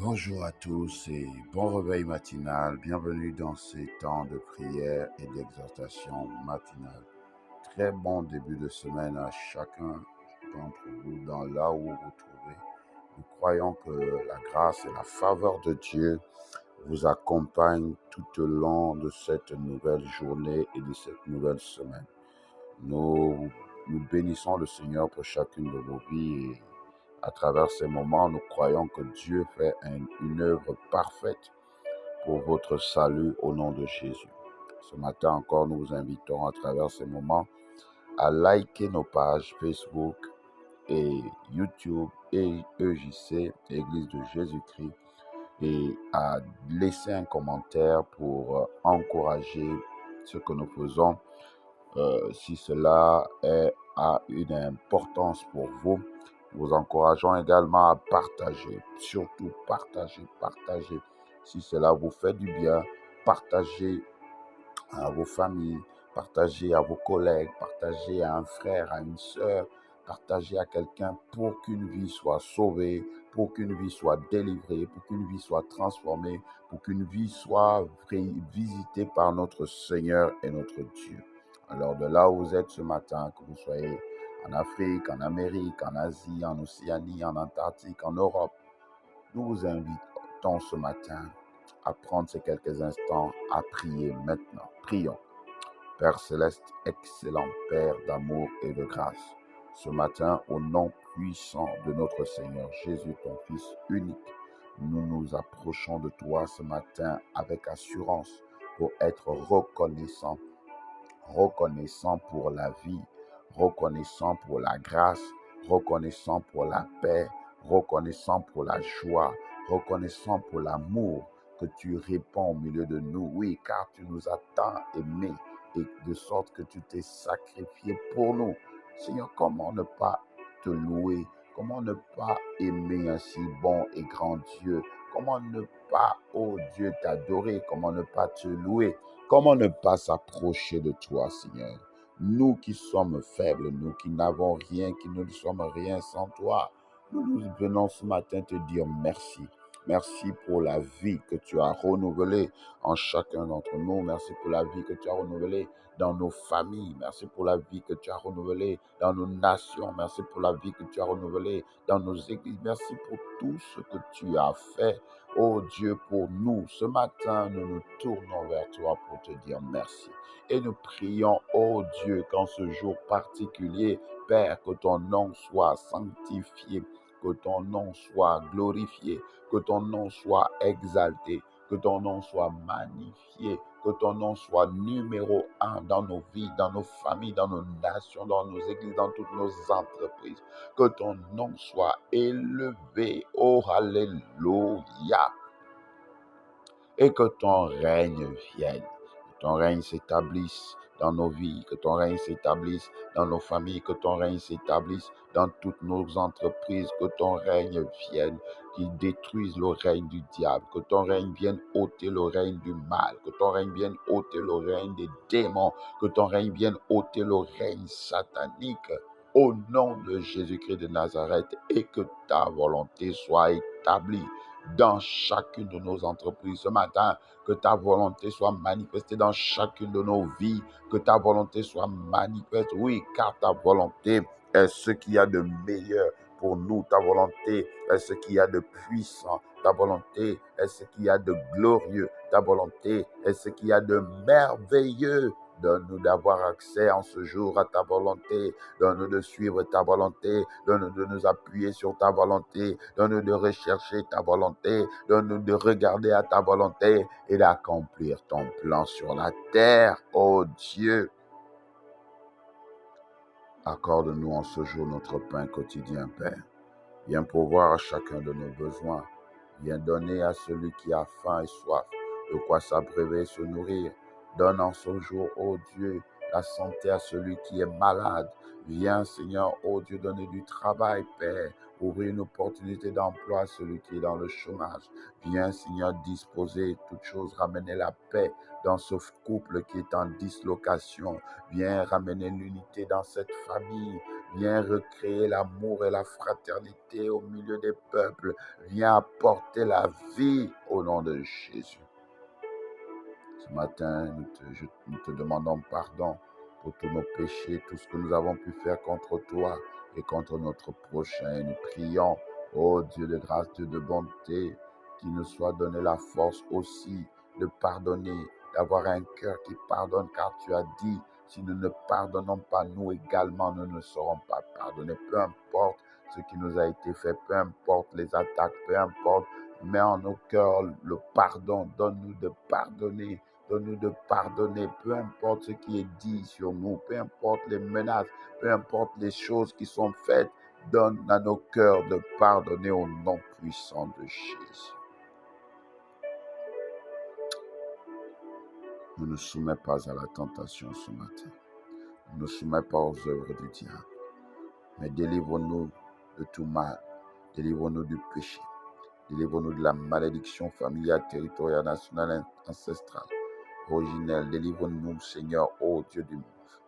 Bonjour à tous et bon réveil matinal. Bienvenue dans ces temps de prière et d'exhortation matinale. Très bon début de semaine à chacun d'entre vous dans là où vous vous trouvez. Nous croyons que la grâce et la faveur de Dieu vous accompagnent tout au long de cette nouvelle journée et de cette nouvelle semaine. Nous bénissons le Seigneur pour chacune de vos vies et à travers ces moments, nous croyons que Dieu fait une œuvre parfaite pour votre salut au nom de Jésus. Ce matin encore, nous vous invitons à travers ces moments à liker nos pages Facebook et YouTube et EJC, Église de Jésus-Christ, et à laisser un commentaire pour encourager ce que nous faisons. Si cela a une importance pour vous, nous vous encourageons également à partager, surtout partager. Si cela vous fait du bien, partagez à vos familles, partagez à vos collègues, partagez à un frère, à une sœur, partagez à quelqu'un pour qu'une vie soit sauvée, pour qu'une vie soit délivrée, pour qu'une vie soit transformée, pour qu'une vie soit visitée par notre Seigneur et notre Dieu. Alors de là où vous êtes ce matin, que vous soyez en Afrique, en Amérique, en Asie, en Océanie, en Antarctique, en Europe, nous vous invitons ce matin à prendre ces quelques instants à prier maintenant. Prions. Père céleste, excellent Père d'amour et de grâce, ce matin, au nom puissant de notre Seigneur Jésus, ton Fils unique, nous nous approchons de toi ce matin avec assurance pour être reconnaissant pour la vie, reconnaissant pour la grâce, reconnaissant pour la paix, reconnaissant pour la joie, reconnaissant pour l'amour que tu répands au milieu de nous. Oui, car tu nous as tant aimés et de sorte que tu t'es sacrifié pour nous. Seigneur, comment ne pas te louer? Comment ne pas aimer un si bon et grand Dieu? Comment ne pas, oh Dieu, t'adorer? Comment ne pas te louer? Comment ne pas s'approcher de toi, Seigneur? Nous qui sommes faibles, nous qui n'avons rien, qui ne sommes rien sans toi, nous venons ce matin te dire merci. Merci pour la vie que tu as renouvelée en chacun d'entre nous. Merci pour la vie que tu as renouvelée dans nos familles. Merci pour la vie que tu as renouvelée dans nos nations. Merci pour la vie que tu as renouvelée dans nos églises. Merci pour tout ce que tu as fait, oh Dieu, pour nous. Ce matin, nous nous tournons vers toi pour te dire merci. Et nous prions, oh Dieu, qu'en ce jour particulier, Père, que ton nom soit sanctifié, que ton nom soit glorifié, que ton nom soit exalté, que ton nom soit magnifié, que ton nom soit numéro 1 dans nos vies, dans nos familles, dans nos nations, dans nos églises, dans toutes nos entreprises. Que ton nom soit élevé, oh alléluia, et que ton règne vienne, que ton règne s'établisse dans nos vies, que ton règne s'établisse dans nos familles, que ton règne s'établisse dans toutes nos entreprises, que ton règne vienne, qui détruise le règne du diable, que ton règne vienne ôter le règne du mal, que ton règne vienne ôter le règne des démons, que ton règne vienne ôter le règne satanique, au nom de Jésus-Christ de Nazareth, et que ta volonté soit établie dans chacune de nos entreprises ce matin, que ta volonté soit manifestée dans chacune de nos vies, que ta volonté soit manifeste, oui, car ta volonté est ce qu'il y a de meilleur pour nous, ta volonté est ce qu'il y a de puissant, ta volonté est ce qu'il y a de glorieux, ta volonté est ce qu'il y a de merveilleux. Donne-nous d'avoir accès en ce jour à ta volonté. Donne-nous de suivre ta volonté. Donne-nous de nous appuyer sur ta volonté. Donne-nous de rechercher ta volonté. Donne-nous de regarder à ta volonté et d'accomplir ton plan sur la terre. Oh Dieu, accorde-nous en ce jour notre pain quotidien, Père. Viens pourvoir à chacun de nos besoins. Viens donner à celui qui a faim et soif de quoi s'abreuver et se nourrir. Donne en ce jour, ô Dieu, la santé à celui qui est malade. Viens, Seigneur, ô Dieu, donner du travail, Père. Ouvrir une opportunité d'emploi à celui qui est dans le chômage. Viens, Seigneur, disposer toutes choses, ramener la paix dans ce couple qui est en dislocation. Viens ramener l'unité dans cette famille. Viens recréer l'amour et la fraternité au milieu des peuples. Viens apporter la vie au nom de Jésus. Ce matin, nous te demandons pardon pour tous nos péchés, tout ce que nous avons pu faire contre toi et contre notre prochain. Et nous prions, ô Dieu de grâce, Dieu de bonté, qu'il nous soit donné la force aussi de pardonner, d'avoir un cœur qui pardonne, car tu as dit, si nous ne pardonnons pas, nous également, nous ne serons pas pardonnés. Peu importe ce qui nous a été fait, peu importe les attaques, peu importe, mets en nos cœurs le pardon, donne-nous de pardonner. Donne-nous de pardonner, peu importe ce qui est dit sur nous, peu importe les menaces, peu importe les choses qui sont faites, donne à nos cœurs de pardonner au nom puissant de Jésus. Ne nous soumets pas à la tentation ce matin. Ne nous soumets pas aux œuvres du diable, mais délivre-nous de tout mal. Délivre-nous du péché. Délivre-nous de la malédiction familiale, territoriale, nationale, ancestrale, originelle. Délivre-nous, Seigneur, ô Dieu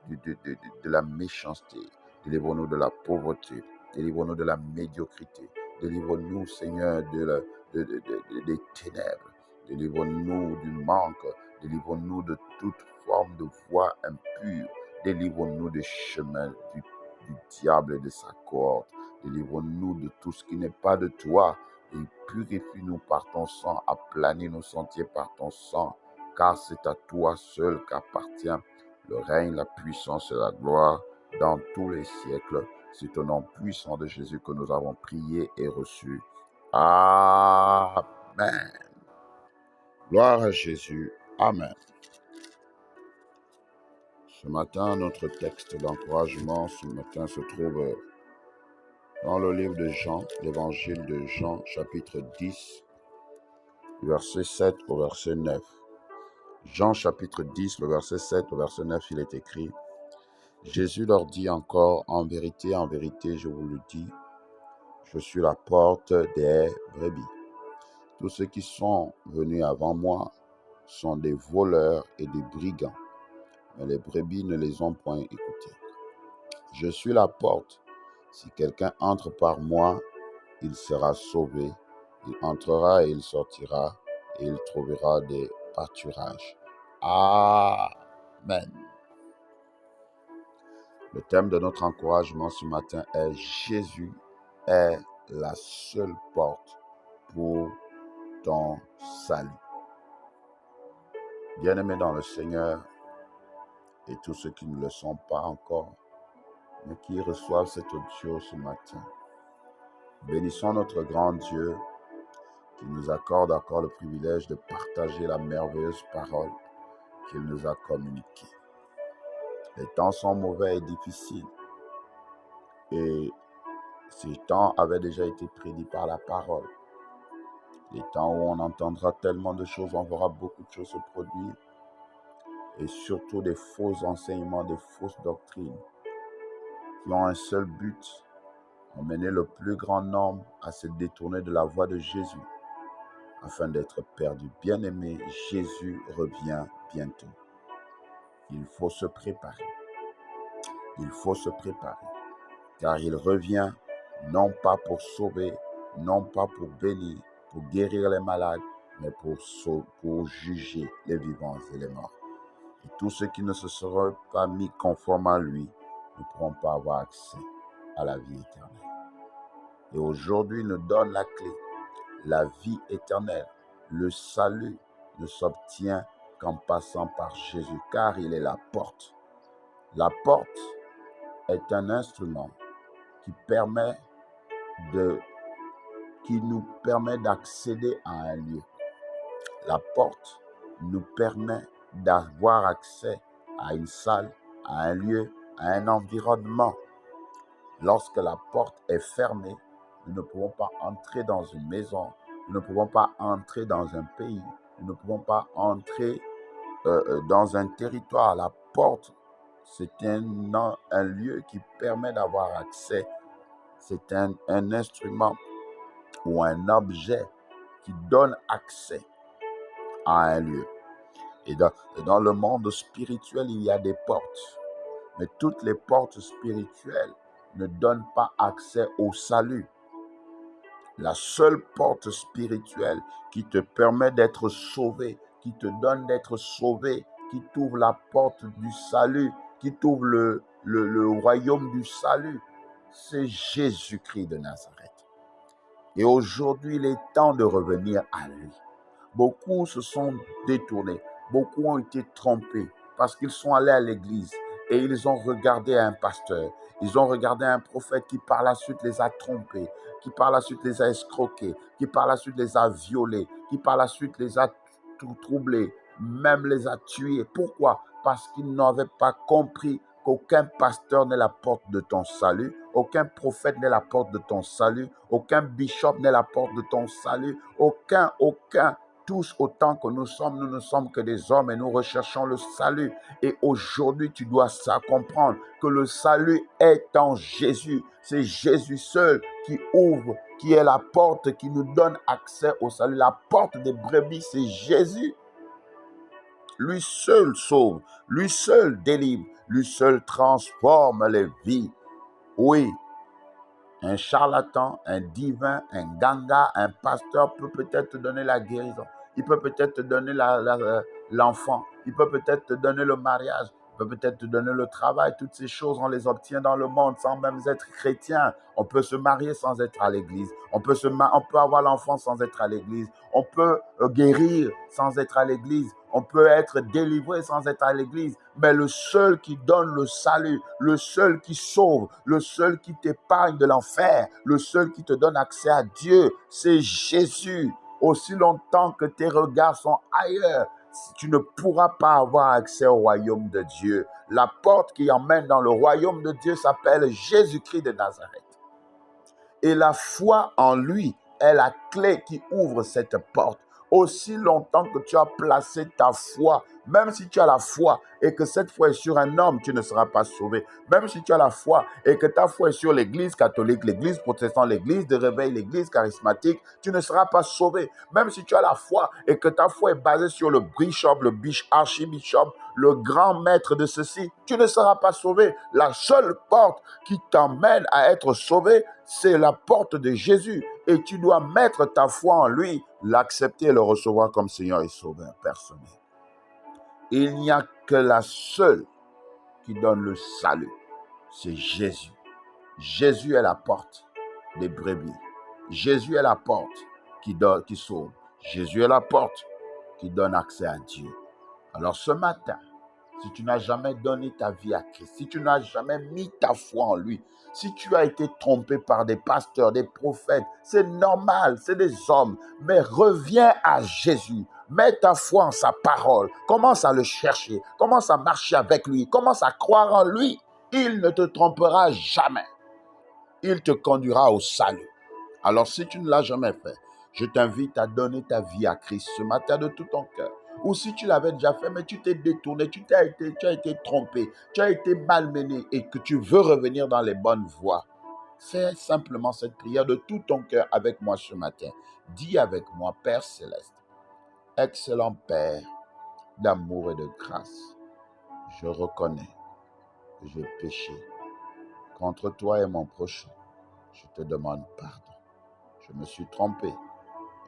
de la méchanceté. Délivre-nous de la pauvreté. Délivre-nous de la médiocrité. Délivre-nous, Seigneur, des ténèbres. Délivre-nous du manque. Délivre-nous de toute forme de voie impure. Délivre-nous des chemins du diable et de sa cohorte. Délivre-nous de tout ce qui n'est pas de toi. Et purifie-nous par ton sang. Aplanis nos sentiers par ton sang. Car c'est à toi seul qu'appartient le règne, la puissance et la gloire dans tous les siècles. C'est au nom puissant de Jésus que nous avons prié et reçu. Amen. Gloire à Jésus. Amen. Ce matin, notre texte d'encouragement ce matin se trouve dans le livre de Jean, l'évangile de Jean, chapitre 10, verset 7 au verset 9. Jean chapitre 10, le verset 7 au verset 9, il est écrit: Jésus leur dit encore, en vérité, je vous le dis, je suis la porte des brebis. Tous ceux qui sont venus avant moi sont des voleurs et des brigands, mais les brebis ne les ont point écoutés. Je suis la porte. Si quelqu'un entre par moi, il sera sauvé. Il entrera et il sortira et il trouvera des pâturages. Amen. Le thème de notre encouragement ce matin est Jésus est la seule porte pour ton salut. Bien-aimés dans le Seigneur et tous ceux qui ne le sont pas encore, mais qui reçoivent cet audio ce matin, bénissons notre grand Dieu qui nous accorde encore le privilège de partager la merveilleuse parole qu'il nous a communiquée. Les temps sont mauvais et difficiles, et ces temps avaient déjà été prédits par la parole. Les temps où on entendra tellement de choses, on verra beaucoup de choses se produire, et surtout des faux enseignements, des fausses doctrines qui ont un seul but: emmener le plus grand nombre à se détourner de la voie de Jésus afin d'être perdu. Bien-aimé, Jésus revient bientôt. Il faut se préparer. Il faut se préparer, car il revient non pas pour sauver, non pas pour bénir, pour guérir les malades, mais pour juger les vivants et les morts. Et tous ceux qui ne se seront pas mis conformes à lui ne pourront pas avoir accès à la vie éternelle. Et aujourd'hui, il nous donne la clé. La vie éternelle, le salut ne s'obtient qu'en passant par Jésus, car il est la porte. La porte est un instrument qui nous permet d'accéder à un lieu. La porte nous permet d'avoir accès à une salle, à un lieu, à un environnement. Lorsque la porte est fermée, nous ne pouvons pas entrer dans une maison, nous ne pouvons pas entrer dans un pays, nous ne pouvons pas entrer dans un territoire. La porte, c'est un lieu qui permet d'avoir accès. C'est un instrument ou un objet qui donne accès à un lieu. Et dans le monde spirituel, il y a des portes. Mais toutes les portes spirituelles ne donne pas accès au salut. La seule porte spirituelle qui te permet d'être sauvé, qui te donne d'être sauvé, qui t'ouvre la porte du salut, qui t'ouvre le royaume du salut, c'est Jésus-Christ de Nazareth. Et aujourd'hui, il est temps de revenir à lui. Beaucoup se sont détournés, beaucoup ont été trompés parce qu'ils sont allés à l'église et ils ont regardé un pasteur, ils ont regardé un prophète qui par la suite les a trompés, qui par la suite les a escroqués, qui par la suite les a violés, qui par la suite les a troublés, même les a tués. Pourquoi? Parce qu'ils n'avaient pas compris qu'aucun pasteur n'est la porte de ton salut, aucun prophète n'est la porte de ton salut, aucun bishop n'est la porte de ton salut, aucun. Tous autant que nous ne sommes que des hommes et nous recherchons le salut. Et aujourd'hui, tu dois ça comprendre que le salut est en Jésus. C'est Jésus seul qui ouvre, qui est la porte, qui nous donne accès au salut. La porte des brebis, c'est Jésus. Lui seul sauve, lui seul délivre, lui seul transforme les vies. Oui, un charlatan, un divin, un ganga, un pasteur peut peut-être te donner la guérison. Il peut peut-être te donner l'enfant. Il peut peut-être te donner le mariage. Il peut peut-être te donner le travail. Toutes ces choses, on les obtient dans le monde sans même être chrétien. On peut se marier sans être à l'église. On peut avoir l'enfant sans être à l'église. On peut guérir sans être à l'église. On peut être délivré sans être à l'église. Mais le seul qui donne le salut, le seul qui sauve, le seul qui t'épargne de l'enfer, le seul qui te donne accès à Dieu, c'est Jésus. Aussi longtemps que tes regards sont ailleurs, tu ne pourras pas avoir accès au royaume de Dieu. La porte qui emmène dans le royaume de Dieu s'appelle Jésus-Christ de Nazareth. Et la foi en lui est la clé qui ouvre cette porte. Aussi longtemps que tu as placé ta foi, même si tu as la foi et que cette foi est sur un homme, tu ne seras pas sauvé. Même si tu as la foi et que ta foi est sur l'église catholique, l'église protestante, l'église de réveil, l'église charismatique, tu ne seras pas sauvé. Même si tu as la foi et que ta foi est basée sur le bishop, le archibishop, le grand maître de ceci, tu ne seras pas sauvé. La seule porte qui t'emmène à être sauvé, c'est la porte de Jésus. Et tu dois mettre ta foi en lui, l'accepter et le recevoir comme Seigneur et Sauveur personnel. Il n'y a que la seule qui donne le salut, c'est Jésus. Jésus est la porte des brebis. Jésus est la porte qui sauve. Jésus est la porte qui donne accès à Dieu. Alors ce matin, si tu n'as jamais donné ta vie à Christ, si tu n'as jamais mis ta foi en lui, si tu as été trompé par des pasteurs, des prophètes, c'est normal, c'est des hommes, mais reviens à Jésus. Mets ta foi en sa parole. Commence à le chercher. Commence à marcher avec lui. Commence à croire en lui. Il ne te trompera jamais. Il te conduira au salut. Alors si tu ne l'as jamais fait, je t'invite à donner ta vie à Christ ce matin de tout ton cœur. Ou si tu l'avais déjà fait, mais tu t'es détourné, tu as été trompé, tu as été malmené et que tu veux revenir dans les bonnes voies, fais simplement cette prière de tout ton cœur avec moi ce matin. Dis avec moi, Père Céleste, excellent Père d'amour et de grâce, je reconnais que j'ai péché contre toi et mon prochain. Je te demande pardon. Je me suis trompé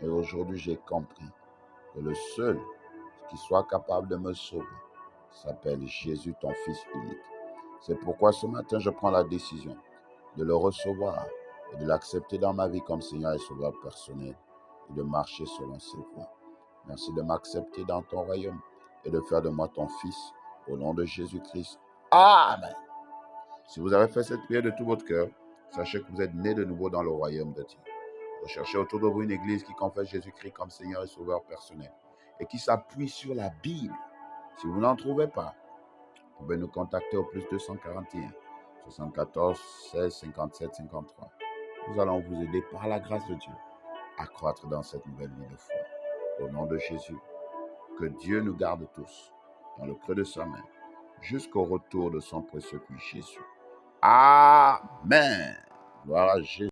et aujourd'hui j'ai compris que le seul qui soit capable de me sauver s'appelle Jésus, ton Fils unique. C'est pourquoi ce matin je prends la décision de le recevoir et de l'accepter dans ma vie comme Seigneur et Sauveur personnel et de marcher selon ses voies. Merci de m'accepter dans ton royaume et de faire de moi ton Fils au nom de Jésus-Christ. Amen. Si vous avez fait cette prière de tout votre cœur, sachez que vous êtes né de nouveau dans le royaume de Dieu. Recherchez autour de vous une église qui confesse Jésus-Christ comme Seigneur et Sauveur personnel et qui s'appuie sur la Bible. Si vous n'en trouvez pas, vous pouvez nous contacter au plus 241 74 16 57 53. Nous allons vous aider par la grâce de Dieu à croître dans cette nouvelle vie de foi. Au nom de Jésus, que Dieu nous garde tous dans le creux de sa main jusqu'au retour de son précieux Fils Jésus. Amen. Gloire à Jésus.